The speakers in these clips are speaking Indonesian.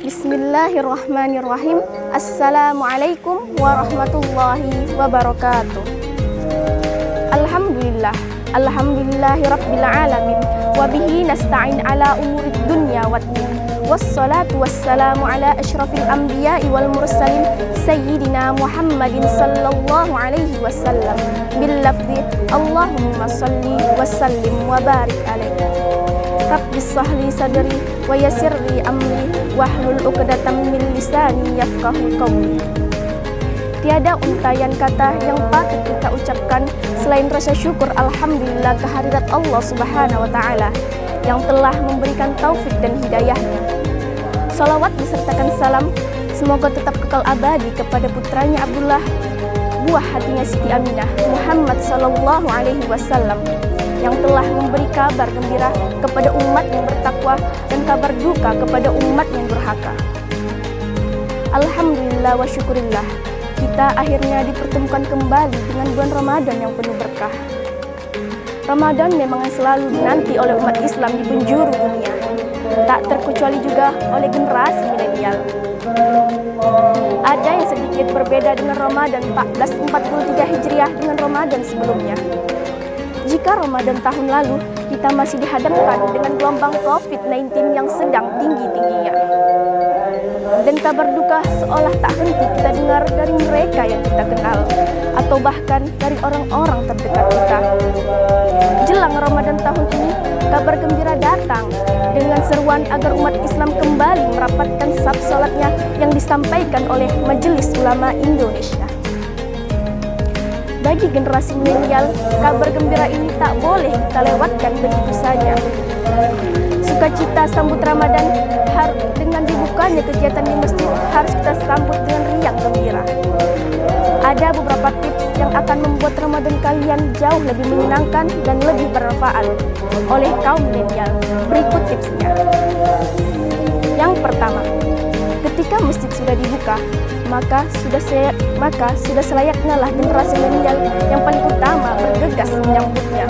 Bismillahirrahmanirrahim. Assalamualaikum warahmatullahi wabarakatuh. Alhamdulillah, alhamdulillahi rabbil alamin, wabihi nasta'in ala umurid dunya waddin. Wassalatu wassalamu ala asyrafil anbiya'i wal mursalin sayyidina Muhammadin sallallahu alaihi wasallam bil lafzi Allahumma salli wa sallim wa barik alaihi. Rabbi shrahli sadri wa yassirli amri wahlul 'uqdatam min lisani yafqahu qawli. Tiada untayan kata yang patut kita ucapkan selain rasa syukur alhamdulillah kehadirat Allah Subhanahu wa taala yang telah memberikan taufik dan hidayahnya. Salawat besertakan salam semoga tetap kekal abadi kepada putranya Abdullah, buah hatinya Siti Aminah, Muhammad sallallahu alaihi wasallam, yang telah memberi kabar gembira kepada umat yang bertakwa dan kabar duka kepada umat yang durhaka. Alhamdulillah wa syukurillah, kita akhirnya dipertemukan kembali dengan bulan Ramadan yang penuh berkah. Ramadan memang selalu dinanti oleh umat Islam di penjuru dunia, tak terkecuali juga oleh generasi milenial. Ada yang sedikit berbeda dengan Ramadan 1443 Hijriah dengan Ramadan sebelumnya. Jika Ramadan tahun lalu kita masih dihadapkan dengan gelombang COVID-19 yang sedang tinggi-tingginya, dan kabar duka seolah tak henti kita dengar dari mereka yang kita kenal atau bahkan dari orang-orang terdekat kita. Jelang Ramadan tahun ini, kabar gembira datang dengan seruan agar umat Islam kembali merapatkan saf salatnya yang disampaikan oleh Majelis Ulama Indonesia. Bagi generasi milenial, kabar gembira ini tak boleh kita lewatkan begitu saja. Sukacita sambut Ramadan dengan dibukanya kegiatan di masjid harus kita sambut dengan riang gembira. Ada beberapa tips yang akan membuat Ramadan kalian jauh lebih menyenangkan dan lebih bermanfaat oleh kaum milenial. Berikut tipsnya. Yang pertama, ketika masjid sudah dibuka, maka sudah selayaknya lah generasi milenial yang paling utama bergegas menyambutnya.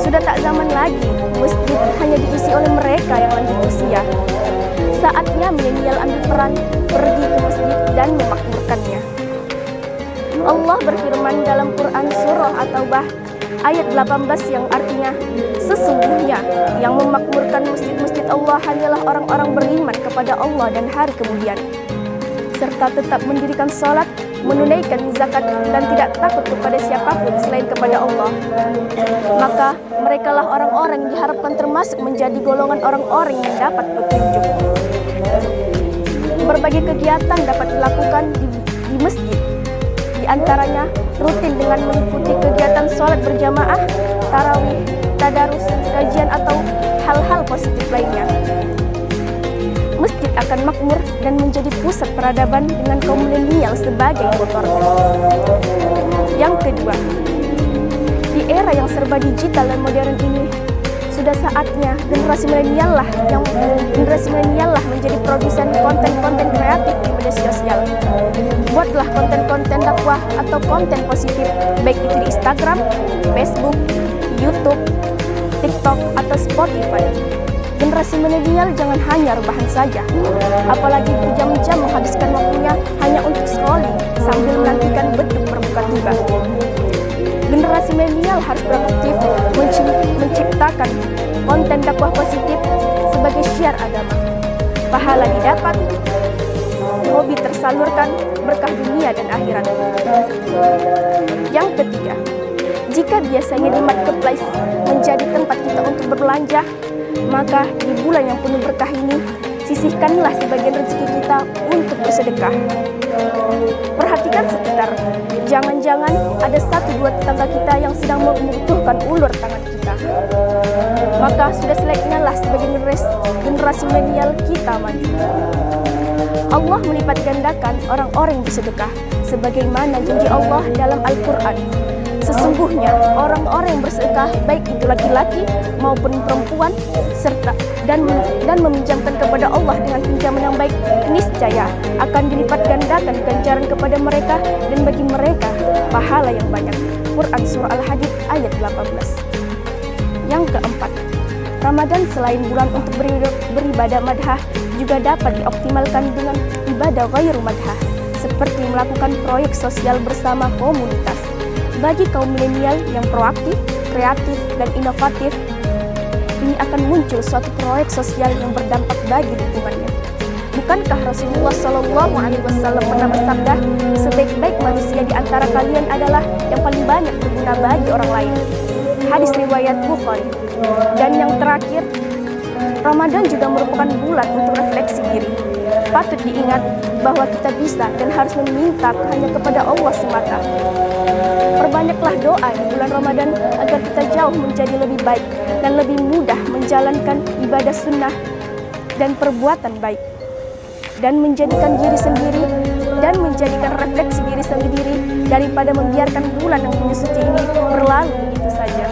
Sudah tak zaman lagi masjid hanya diisi oleh mereka yang lanjut usia. Saatnya milenial ambil peran, pergi ke masjid dan memakmurkannya. Allah berfirman dalam Quran surah At-Taubah ayat 18 yang artinya, sesungguhnya yang memakmurkan masjid-masjid Allah hanyalah orang-orang beriman kepada Allah dan hari kemudian, serta tetap mendirikan salat, menunaikan zakat dan tidak takut kepada siapapun selain kepada Allah. Maka merekalah orang-orang yang diharapkan termasuk menjadi golongan orang-orang yang dapat petunjuk. Berbagai kegiatan dapat dilakukan di masjid. Di antaranya rutin dengan mengikuti kegiatan sholat berjamaah, tarawih, tadarus, kajian atau hal-hal positif lainnya. Masjid akan makmur dan menjadi pusat peradaban dengan kaum milenial sebagai motornya. Yang kedua, di era yang serba digital dan modern ini, sudah saatnya generasi milenial lah menjadi produsen konten-konten kreatif di media sosial. Buatlah konten-konten dakwah atau konten positif, baik itu di Instagram, Facebook, YouTube, TikTok, atau Spotify. Generasi milenial jangan hanya rebahan saja, apalagi berjam-jam menghabiskan waktunya hanya untuk scrolling sambil menantikan beduk berbuka tiba. Generasi milenial harus beraktif menciptakan konten dakwah positif sebagai syiar agama. Pahala didapat, hobi tersalurkan, berkah dunia dan akhirat. Yang ketiga, jika biasanya di marketplace menjadi tempat kita untuk berbelanja, maka di bulan yang penuh berkah ini, sisihkanlah sebagian rezeki kita untuk bersedekah. Perhatikan sekitar, jangan-jangan ada 1-2 tetangga kita yang sedang membutuhkan ulur tangan kita. Maka sudah selayaknya lah sebagai generasi milenial kita maju. Allah melipat gandakan orang-orang yang bersedekah, sebagaimana janji Allah dalam Al-Quran. Sesungguhnya orang-orang yang bersedekah, baik itu laki-laki maupun perempuan, serta dan meminjamkan kepada Allah dengan pinjaman yang baik, niscaya akan dilipat gandakan ganjaran kepada mereka dan bagi mereka pahala yang banyak. Quran Surah Al-Hadid ayat 18. Yang keempat, Ramadan selain bulan untuk beribadah madhah juga dapat dioptimalkan dengan ibadah ghairu madhah, seperti melakukan proyek sosial bersama komunitas. Bagi kaum milenial yang proaktif, kreatif, dan inovatif, ini akan muncul suatu proyek sosial yang berdampak bagi lingkungannya. Bukankah Rasulullah SAW pernah bersabda, sebaik-baik manusia di antara kalian adalah yang paling banyak berguna bagi orang lain. Hadis riwayat Bukhari. Dan yang terakhir, Ramadan juga merupakan bulan untuk refleksi diri. Patut diingat bahwa kita bisa dan harus meminta hanya kepada Allah semata. Perbanyaklah doa di bulan Ramadan agar kita jauh menjadi lebih baik dan lebih mudah menjalankan ibadah sunnah dan perbuatan baik, dan menjadikan diri sendiri dan menjadikan refleksi diri sendiri daripada membiarkan bulan yang penuh suci ini berlalu begitu saja.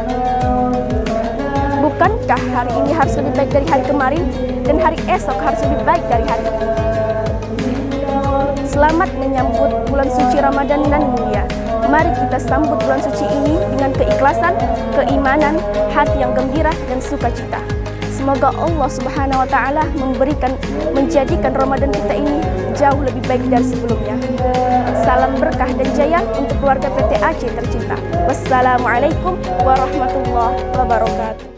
Bukankah hari ini harus lebih baik dari hari kemarin dan hari esok harus lebih baik dari hari ini? Selamat menyambut bulan suci Ramadan nan mulia. Mari kita sambut bulan suci ini dengan keikhlasan, keimanan, hati yang gembira dan sukacita. Semoga Allah Subhanahu wa taala menjadikan Ramadan kita ini jauh lebih baik dari sebelumnya. Salam berkah dan jaya untuk keluarga PT Aceh tercinta. Wassalamualaikum warahmatullahi wabarakatuh.